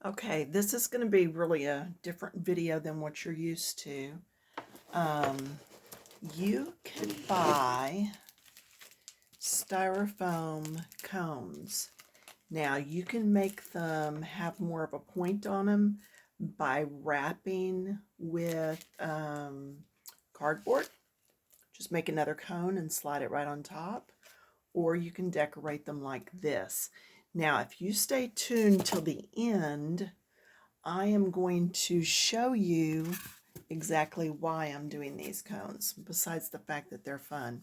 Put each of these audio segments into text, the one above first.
Okay, this is going to be really a different video than what you're used to. You can buy styrofoam cones. Now, you can make them have more of a point on them by wrapping with cardboard. Just make another cone and slide it right on top. Or you can decorate them like this. Now, if you stay tuned till the end, I am going to show you exactly why I'm doing these cones, besides the fact that they're fun.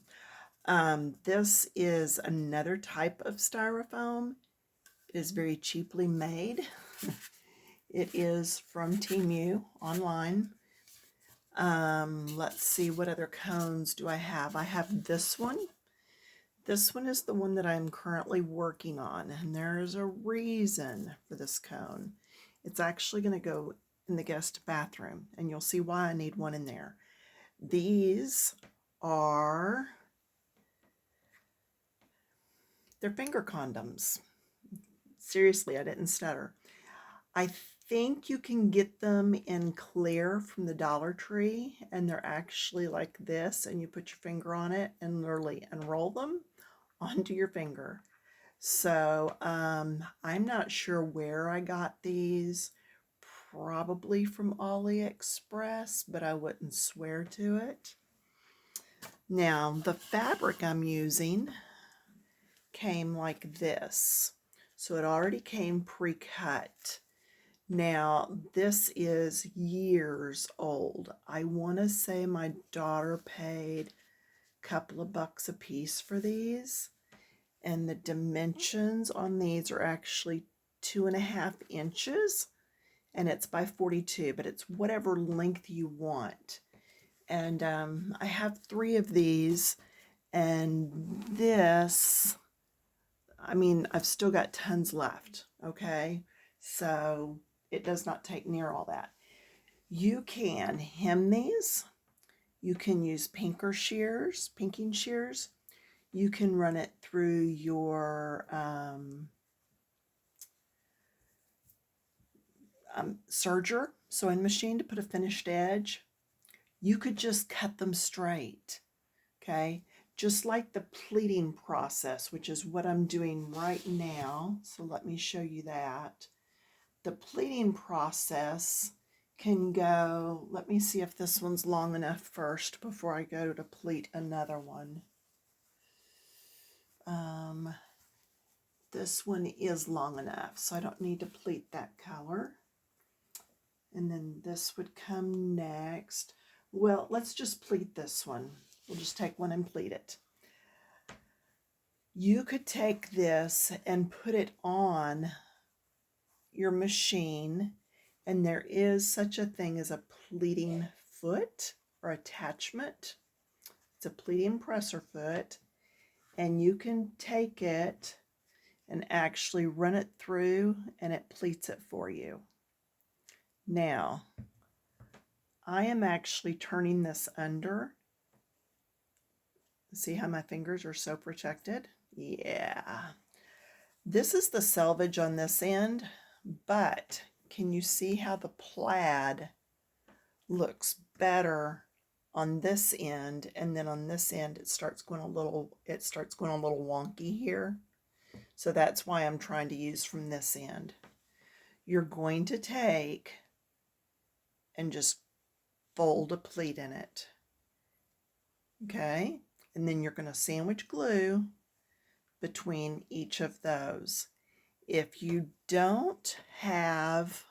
This is another type of styrofoam. It is very cheaply made. It is from Temu online. Let's see, what other cones do I have? I have this one. This one is the one that I'm currently working on, and there is a reason for this cone. It's actually going to go in the guest bathroom, and you'll see why I need one in there. These are, they're finger condoms. Seriously, I didn't stutter. I think you can get them in clear from the Dollar Tree, and they're actually like this, and you put your finger on it and literally unroll them onto your finger. So I'm not sure where I got these, probably from AliExpress, but I wouldn't swear to it. Now, the fabric I'm using came like this. So it already came pre-cut. Now, this is years old. I want to say my daughter paid a couple of bucks a piece for these. And the dimensions on these are actually 2.5 inches, and it's by 42, but it's whatever length you want. And I have 3 of these, and this, I mean, I've still got tons left, okay? So it does not take near all that. You can hem these. You can use pinking shears. You can run it through your serger, sewing machine, to put a finished edge. You could just cut them straight, okay? Just like the pleating process, which is what I'm doing right now. So let me show you that. The pleating process can go, let me see if this one's long enough first before I go to pleat another one. This one is long enough, so I don't need to pleat that color. And then this would come next. Well, let's just pleat this one. We'll just take one and pleat it. You could take this and put it on your machine, and there is such a thing as a pleating foot or attachment. It's a pleating presser foot, and you can take it and actually run it through, and it pleats it for you. Now, I am actually turning this under. See how my fingers are so protected? Yeah. This is the selvage on this end, but can you see how the plaid looks better on this end, and then on this end it starts going a little wonky here. So that's why I'm trying to use from this end. You're going to take and just fold a pleat in it. Okay? And then you're going to sandwich glue between each of those. If you don't have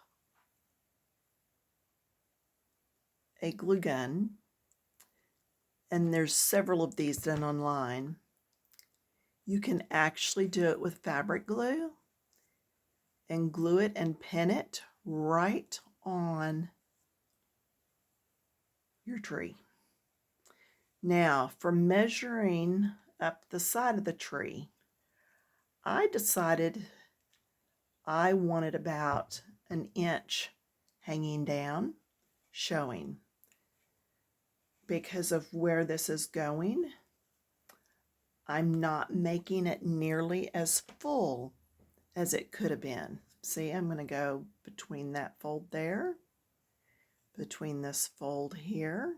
a glue gun, and there's several of these done online, you can actually do it with fabric glue and glue it and pin it right on your tree. Now, for measuring up the side of the tree, I decided I wanted about 1 inch hanging down, showing. Because of where this is going, I'm not making it nearly as full as it could have been. See, I'm going to go between that fold there, between this fold here,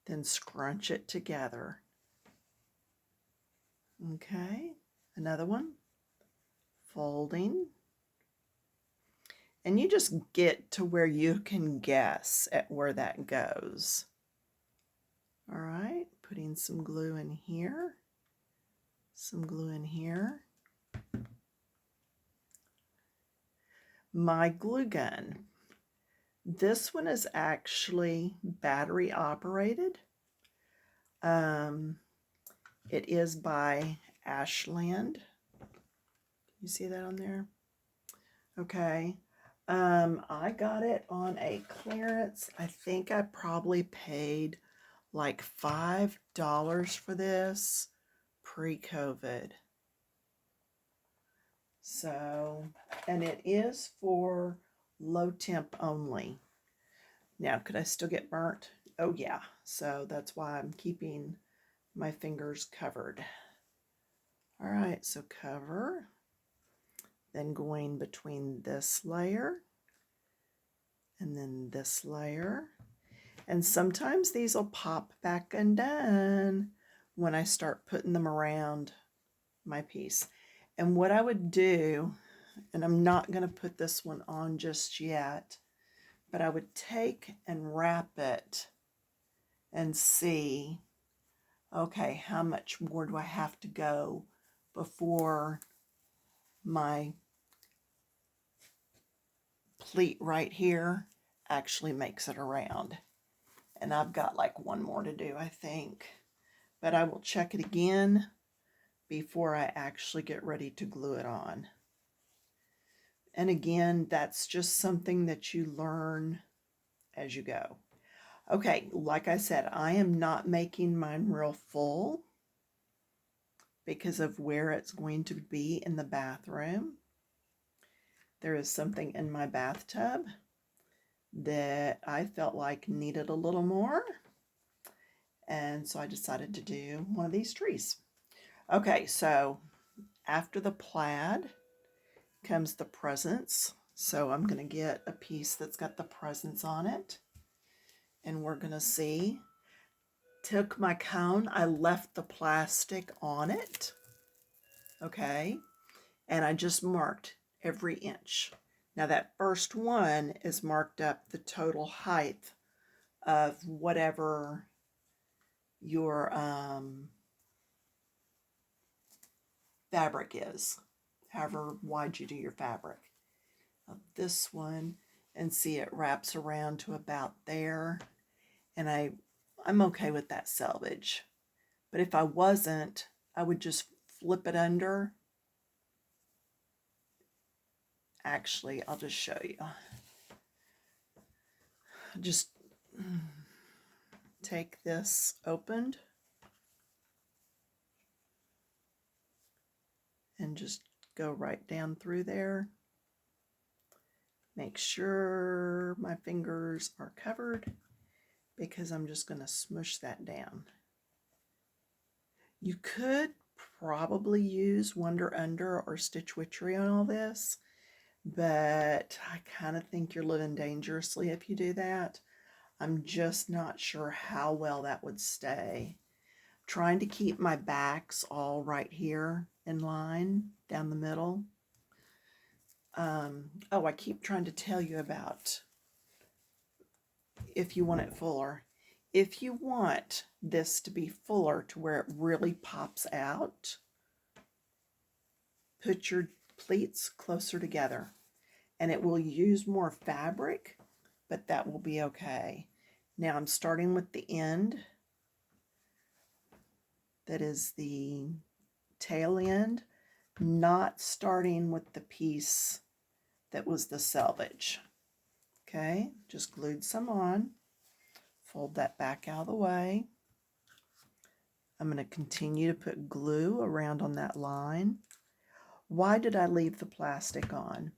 then scrunch it together. Okay, another one, folding. And you just get to where you can guess at where that goes. All right, putting some glue in here, some glue in here. My glue gun. This one is actually battery operated. It is by Ashland. You see that on there? Okay. I got it on a clearance. I think I probably paid like $5 for this pre-COVID. So, and it is for low temp only. Now, could I still get burnt? Oh yeah. So that's why I'm keeping my fingers covered. All right, so cover, then going between this layer and then this layer. And sometimes these will pop back undone when I start putting them around my piece. And what I would do, and I'm not going to put this one on just yet, but I would take and wrap it and see, okay, how much more do I have to go before my pleat right here actually makes it around. And I've got like one more to do, I think. But I will check it again before I actually get ready to glue it on. And again, that's just something that you learn as you go. Okay, like I said, I am not making mine real full because of where it's going to be in the bathroom. There is something in my bathtub that I felt like needed a little more. And so I decided to do one of these trees. Okay, so after the plaid comes the presents. So I'm going to get a piece that's got the presents on it. And we're going to see. Took my cone, I left the plastic on it. Okay, and I just marked every inch. Now that first one is marked up the total height of whatever your fabric is, however wide you do your fabric. This one, and see it wraps around to about there, and I'm okay with that selvage. But if I wasn't, I would just flip it under. Actually, I'll just show you. Just take this opened and just go right down through there. Make sure my fingers are covered because I'm just going to smush that down. You could probably use Wonder Under or Stitch Witchery on all this, but I kind of think you're living dangerously if you do that. I'm just not sure how well that would stay. Trying to keep my backs all right here in line down the middle. Oh, I keep trying to tell you about if you want it fuller. If you want this to be fuller to where it really pops out, put your pleats closer together and it will use more fabric, but that will be okay. Now I'm starting with the end. That is the tail end, not starting with the piece that was the selvage. Okay, just glued some on. Fold that back out of the way. I'm going to continue to put glue around on that line. Why did I leave the plastic on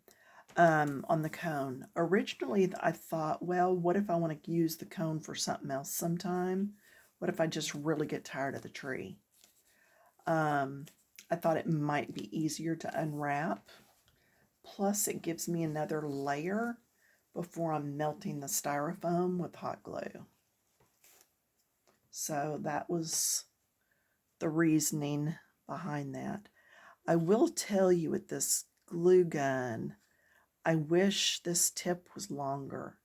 the cone? Originally, I thought, well, what if I want to use the cone for something else sometime? What if I just really get tired of the tree? I thought it might be easier to unwrap Plus it gives me another layer before I'm melting the styrofoam with hot glue. So that was the reasoning behind that. I will tell you with this glue gun, I wish this tip was longer,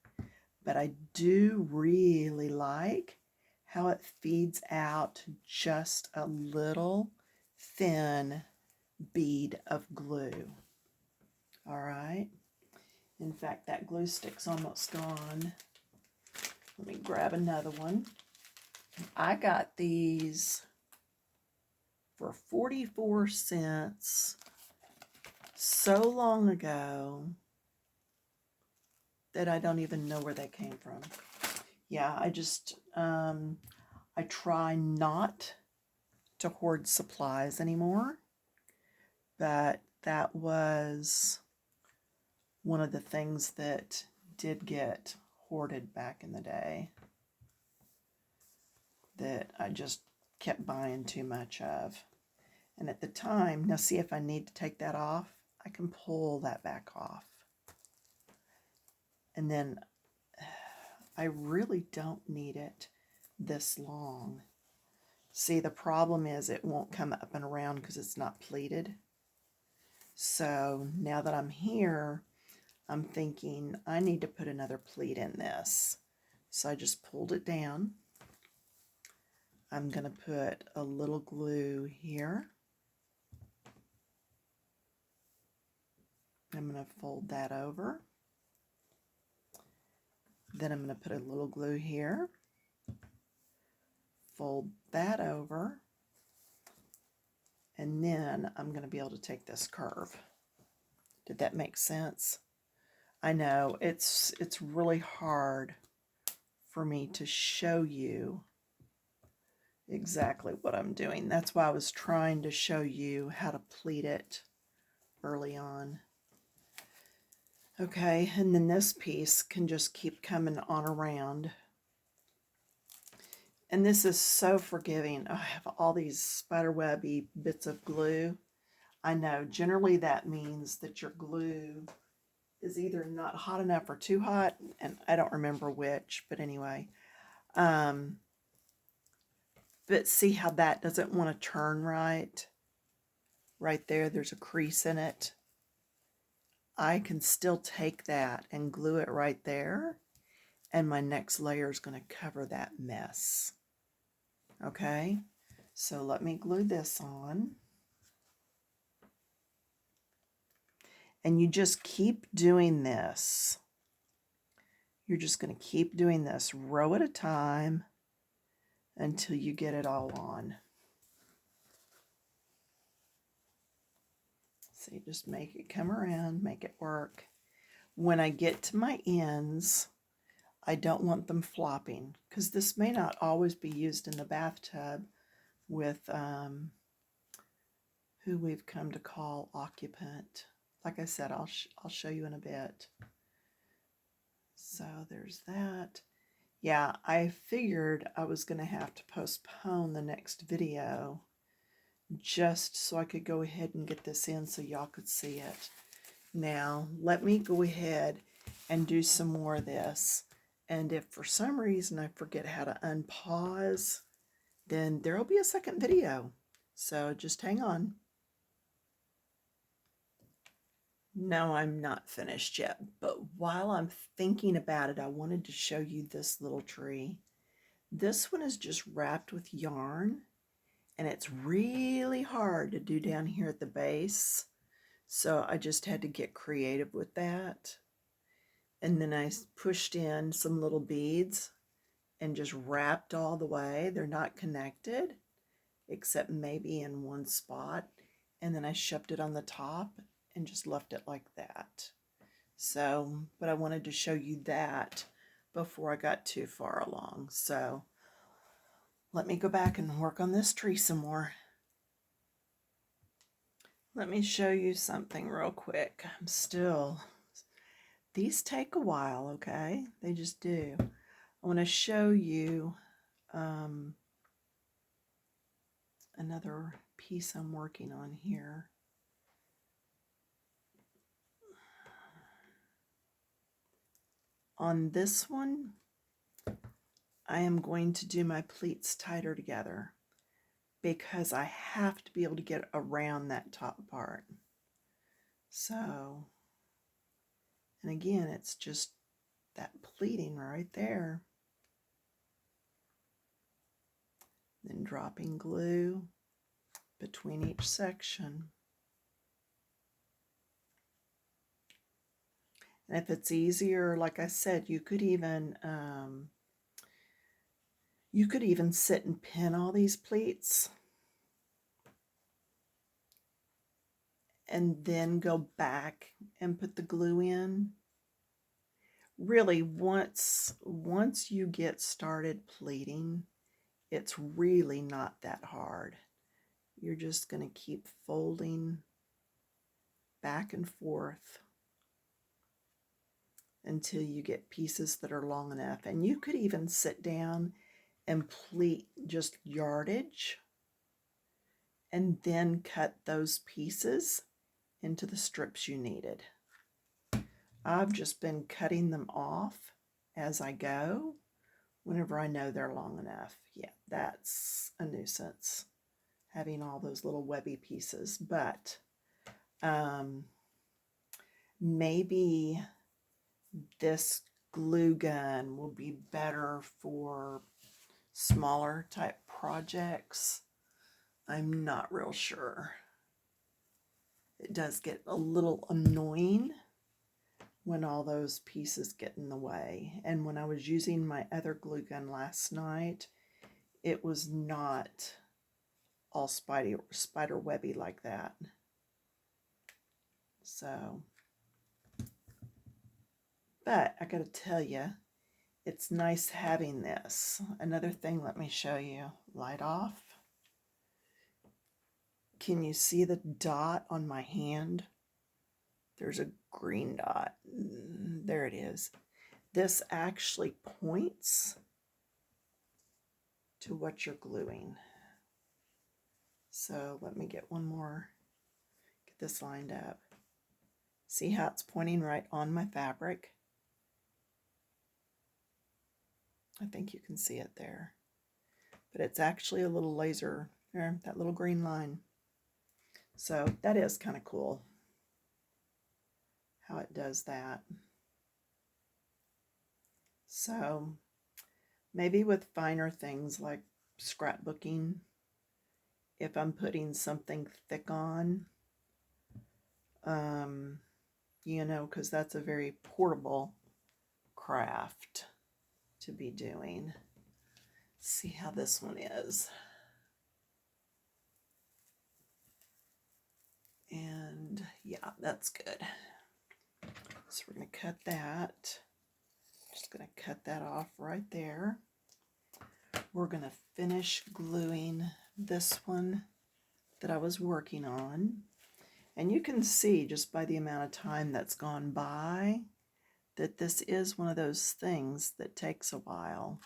but I do really like how it feeds out just a little thin bead of glue. All right. In fact, that glue stick's almost gone. Let me grab another one. I got these for 44 cents so long ago that I don't even know where they came from. Yeah, I try not to hoard supplies anymore, but that was one of the things that did get hoarded back in the day that I just kept buying too much of. And at the time, now see if I need to take that off, I can pull that back off. And then I really don't need it this long. See, the problem is it won't come up and around because it's not pleated. So now that I'm here, I'm thinking I need to put another pleat in this. So I just pulled it down. I'm going to put a little glue here. I'm going to fold that over. Then I'm going to put a little glue here. Fold that over. And then I'm going to be able to take this curve. Did that make sense? I know it's really hard for me to show you exactly what I'm doing. That's why I was trying to show you how to pleat it early on. Okay, and then this piece can just keep coming on around. And this is so forgiving. Oh, I have all these spiderwebby bits of glue. I know, generally that means that your glue is either not hot enough or too hot, and I don't remember which, but anyway. But see how that doesn't want to turn right? Right there, there's a crease in it. I can still take that and glue it right there, and my next layer is going to cover that mess. Okay, so let me glue this on. And you just keep doing this. You're just going to keep doing this row at a time until you get it all on. See, just make it come around, make it work. When I get to my ends, I don't want them flopping because this may not always be used in the bathtub with who we've come to call occupant. Like I said, I'll show you in a bit. So there's that. Yeah, I figured I was going to have to postpone the next video just so I could go ahead and get this in so y'all could see it. Now, let me go ahead and do some more of this. And if for some reason I forget how to unpause, then there'll be a second video. So just hang on. No, I'm not finished yet, but while I'm thinking about it, I wanted to show you this little tree. This one is just wrapped with yarn, and it's really hard to do down here at the base. So I just had to get creative with that. And then I pushed in some little beads and just wrapped all the way. They're not connected, except maybe in one spot. And then I shoved it on the top and just left it like that. So, but I wanted to show you that before I got too far along. So let me go back and work on this tree some more. Let me show you something real quick. These take a while, okay? They just do. I want to show you another piece I'm working on here. On this one, I am going to do my pleats tighter together because I have to be able to get around that top part. So, and again, it's just that pleating right there. Then dropping glue between each section. And if it's easier, like I said, you could even sit and pin all these pleats and then go back and put the glue in. Really, once you get started pleating, it's really not that hard. You're just going to keep folding back and forth until you get pieces that are long enough. And you could even sit down and pleat just yardage and then cut those pieces into the strips you needed. I've just been cutting them off as I go whenever I know they're long enough. Yeah, that's a nuisance, having all those little webby pieces, but maybe this glue gun will be better for smaller type projects. I'm not real sure. It does get a little annoying when all those pieces get in the way. And when I was using my other glue gun last night, it was not all spider webby like that. So, but I gotta tell you, it's nice having this. Another thing, let me show you. Light off. Can you see the dot on my hand? There's a green dot. There it is. This actually points to what you're gluing. So let me get one more, get this lined up. See how it's pointing right on my fabric? I think you can see it there. But it's actually a little laser, there, that little green line. So that is kind of cool how it does that. So maybe with finer things like scrapbooking, if I'm putting something thick on, you know, because that's a very portable craft to be doing. Let's see how this one is. And yeah, that's good. So we're going to cut that. Just going to cut that off right there. We're going to finish gluing this one that I was working on. And you can see just by the amount of time that's gone by that this is one of those things that takes a while.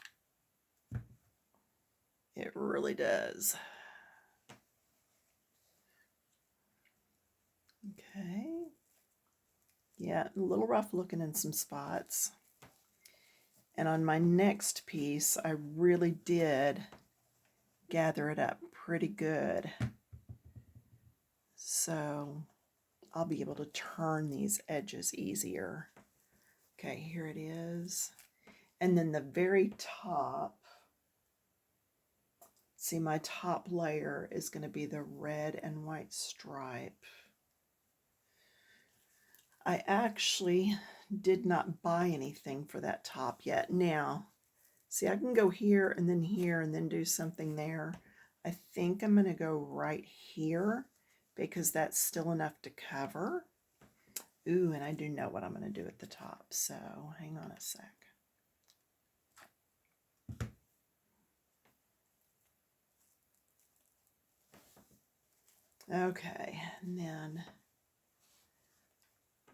It really does. Okay. Yeah, a little rough looking in some spots. And on my next piece, I really did gather it up pretty good. So I'll be able to turn these edges easier. Okay, here it is. And then the very top, see, my top layer is going to be the red and white stripe. I actually did not buy anything for that top yet. Now, see, I can go here and then do something there. I think I'm going to go right here because that's still enough to cover. Ooh, and I do know what I'm going to do at the top, so hang on a sec. Okay, and then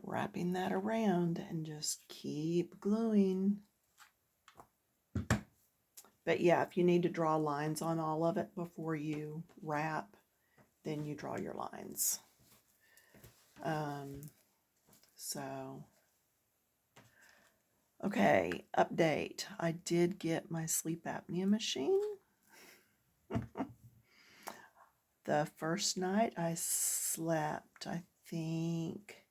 wrapping that around and just keep gluing. But yeah, if you need to draw lines on all of it before you wrap, then you draw your lines. So Okay, update. I did get my sleep apnea machine. The first night I slept, I think,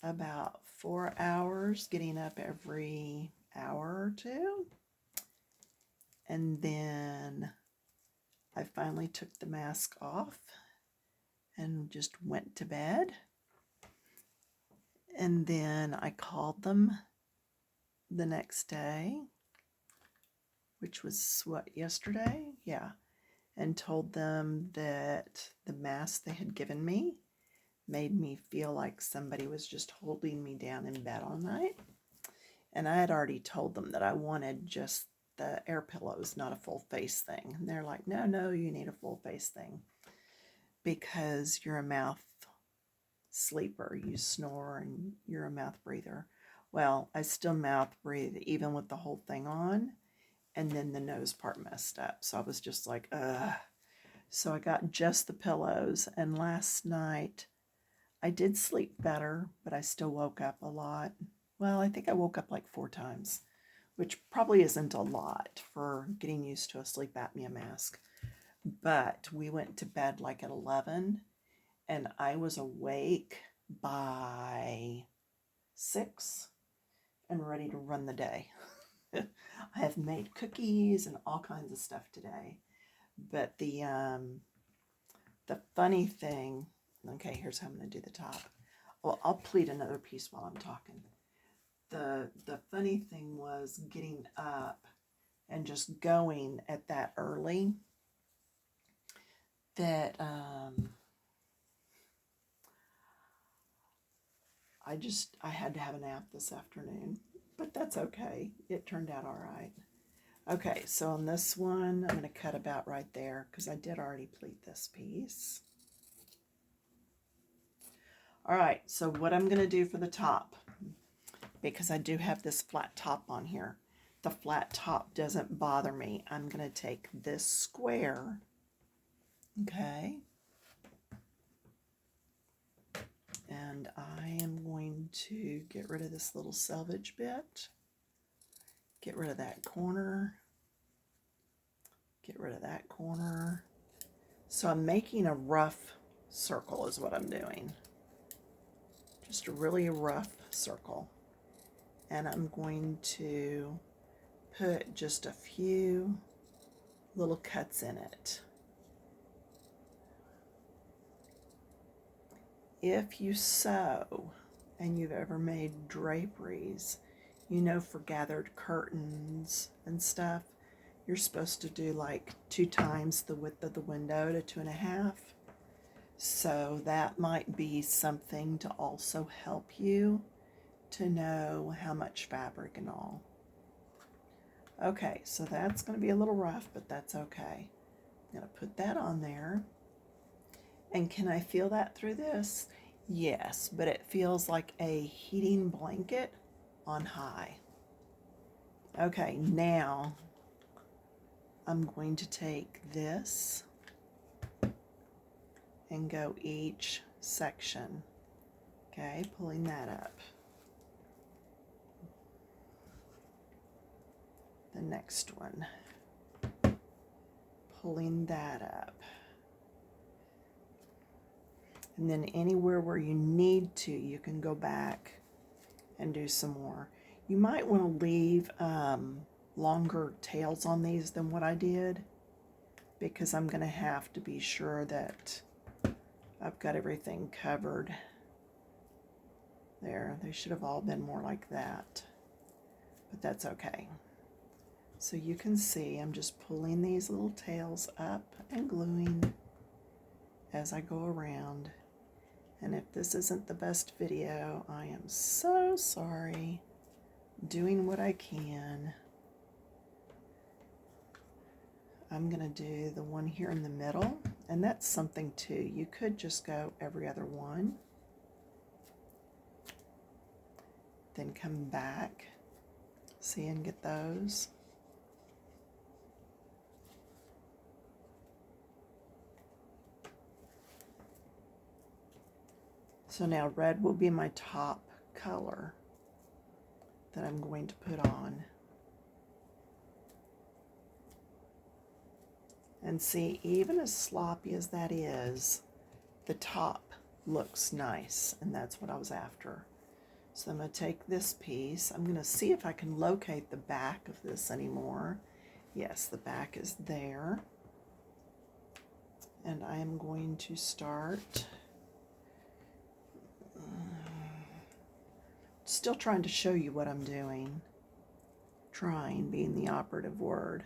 about 4 hours, getting up every hour or two. And then I finally took the mask off and just went to bed. And then I called them the next day, which was what, yesterday? Yeah. And told them that the mask they had given me made me feel like somebody was just holding me down in bed all night. And I had already told them that I wanted just the air pillows, not a full face thing. And they're like, no, you need a full face thing because you're a mouth sleeper. You snore and you're a mouth breather. Well, I still mouth breathe even with the whole thing on. And then the nose part messed up. So I was just like, ugh. So I got just the pillows. And last night I did sleep better, but I still woke up a lot. Well, I think I woke up like 4 times, which probably isn't a lot for getting used to a sleep apnea mask. But we went to bed like at 11, and I was awake by 6 and ready to run the day. I have made cookies and all kinds of stuff today. But the funny thing, okay, here's how I'm going to do the top. Well, I'll pleat another piece while I'm talking. The funny thing was getting up and just going at that early that I had to have a nap this afternoon, but that's okay. It turned out all right. Okay, so on this one, I'm going to cut about right there because I did already pleat this piece. All right, so what I'm going to do for the top, because I do have this flat top on here, the flat top doesn't bother me. I'm going to take this square, okay, and I am going to get rid of this little selvage bit, get rid of that corner, get rid of that corner. So I'm making a rough circle is what I'm doing. Just a really rough circle. And I'm going to put just a few little cuts in it. If you sew and you've ever made draperies, you know for gathered curtains and stuff, you're supposed to do like 2 times the width of the window to 2.5. So that might be something to also help you to know how much fabric and all. Okay, so that's going to be a little rough, but that's okay. I'm going to put that on there. And can I feel that through this? Yes, but it feels like a heating blanket on high. Okay, now I'm going to take this and go each section. Okay, pulling that up. The next one. Pulling that up. And then anywhere where you need to, you can go back and do some more. You might want to leave longer tails on these than what I did, because I'm going to have to be sure that I've got everything covered. There, they should have all been more like that, but that's okay. So you can see I'm just pulling these little tails up and gluing as I go around. And if this isn't the best video, I am so sorry. Doing what I can. I'm going to do the one here in the middle, and that's something too. You could just go every other one, then come back, see, and get those. So now red will be my top color. that I'm going to put on. And see, even as sloppy as that is, the top looks nice, and that's what I was after. So I'm going to take this piece. I'm going to see if I can locate the back of this anymore. Yes, the back is there. And I am going to start. Still trying to show you what I'm doing. Trying being the operative word.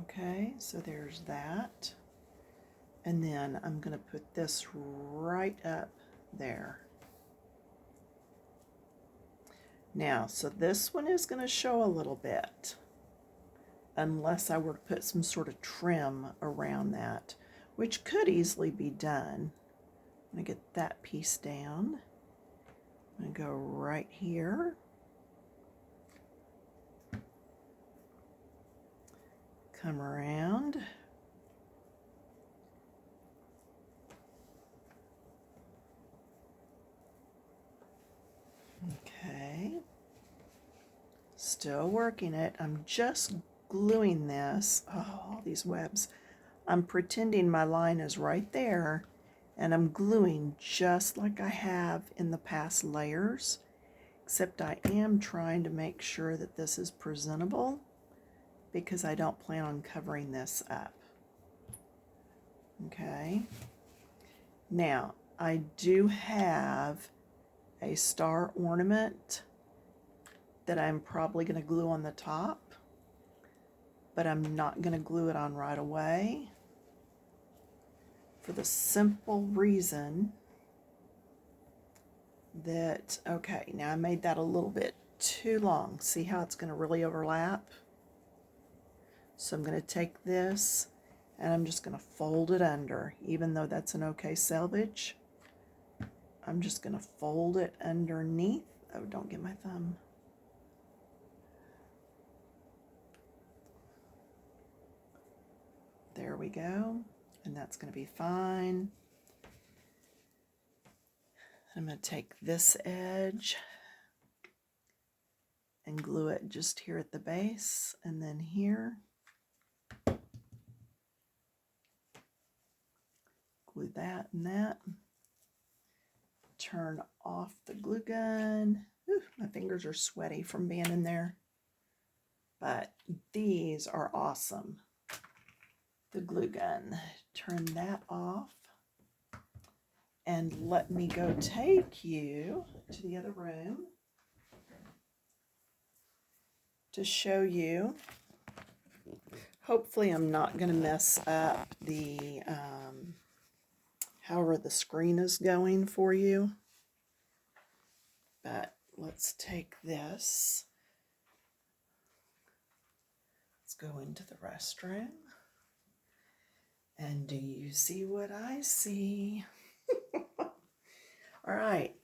Okay, so there's that. And then I'm going to put this right up there. Now, so this one is going to show a little bit, unless I were to put some sort of trim around that, which could easily be done. I'm going to get that piece down. I'm going to go right here. Come around. Okay. Still working it. I'm just gluing this. Oh, all these webs. I'm pretending my line is right there, and I'm gluing just like I have in the past layers, except I am trying to make sure that this is presentable because I don't plan on covering this up. Okay. Now, I do have a star ornament that I'm probably going to glue on the top, but I'm not going to glue it on right away for the simple reason that, okay, now I made that a little bit too long. See how it's going to really overlap? So I'm going to take this and I'm just going to fold it under, even though that's an okay selvage. I'm just going to fold it underneath. Oh, don't get my thumb. There we go. And that's going to be fine. I'm going to take this edge and glue it just here at the base, and then here. Glue that and that. Turn off the glue gun. Ooh, my fingers are sweaty from being in there. But these are awesome. The glue gun. Turn that off. And let me go take you to the other room to show you. Hopefully I'm not going to mess up the however the screen is going for you. But let's take this. Let's go into the restroom. And do you see what I see? All right,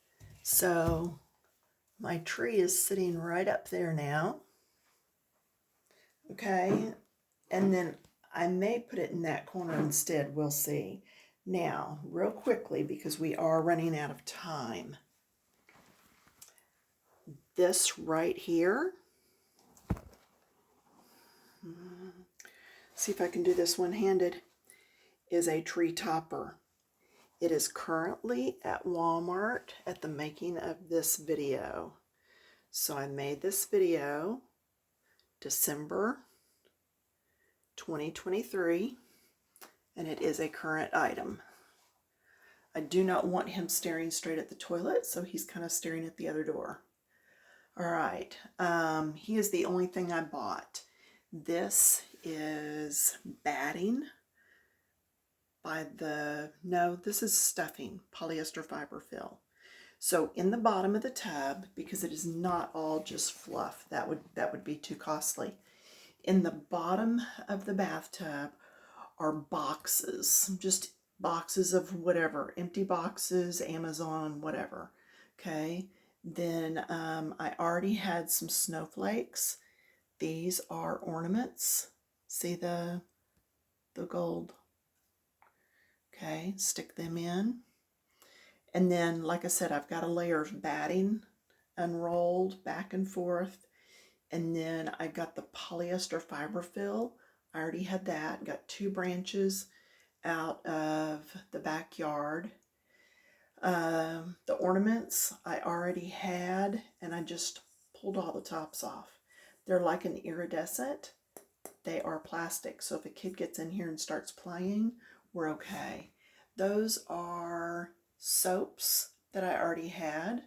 so my tree is sitting right up there now. Okay, and then I may put it in that corner instead, we'll see. Now, real quickly, because we are running out of time, this right here, see if I can do this one-handed, is a tree topper. It is currently at Walmart at the making of this video. So I made this video December 2023, and it is a current item. I do not want him staring straight at the toilet, so he's kind of staring at the other door. All right, he is the only thing I bought. This is batting by this is stuffing, polyester fiber fill. So in the bottom of the tub, because it is not all just fluff, that would be too costly. In the bottom of the bathtub are boxes, just boxes of whatever, empty boxes, Amazon, whatever. Okay, then I already had some snowflakes. These are ornaments. See the gold? Okay, stick them in. And then, like I said, I've got a layer of batting unrolled back and forth. And then I got the polyester fiber fill. I already had that. Got 2 branches out of the backyard. The ornaments I already had, and I just pulled all the tops off. They're like an iridescent. They are plastic, so if a kid gets in here and starts playing, we're okay. Those are soaps that I already had,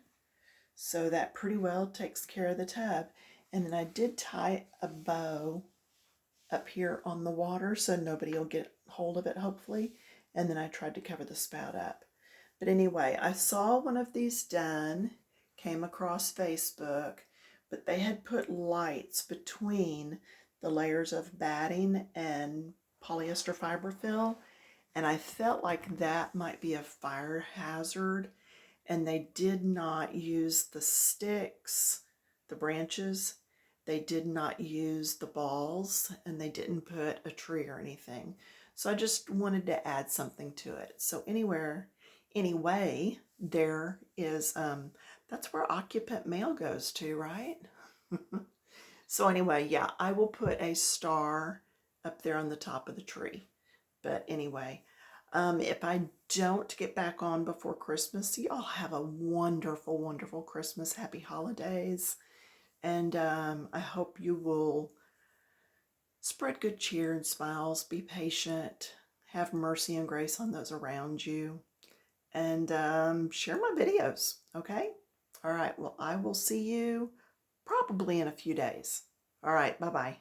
so that pretty well takes care of the tub. And then I did tie a bow up here on the water so nobody will get hold of it, hopefully. And then I tried to cover the spout up. But anyway, I saw one of these done, came across Facebook, but they had put lights between the layers of batting and polyester fiber fill, and I felt like that might be a fire hazard, and they did not use the sticks, the branches. They did not use the balls, and they didn't put a tree or anything. So I just wanted to add something to it. So anyway, there is, that's where occupant mail goes to, right? So anyway, yeah, I will put a star up there on the top of the tree. But anyway, if I don't get back on before Christmas, y'all have a wonderful, wonderful Christmas. Happy holidays. And I hope you will spread good cheer and smiles. Be patient. Have mercy and grace on those around you. And share my videos, okay? All right, well, I will see you probably in a few days. All right, bye-bye.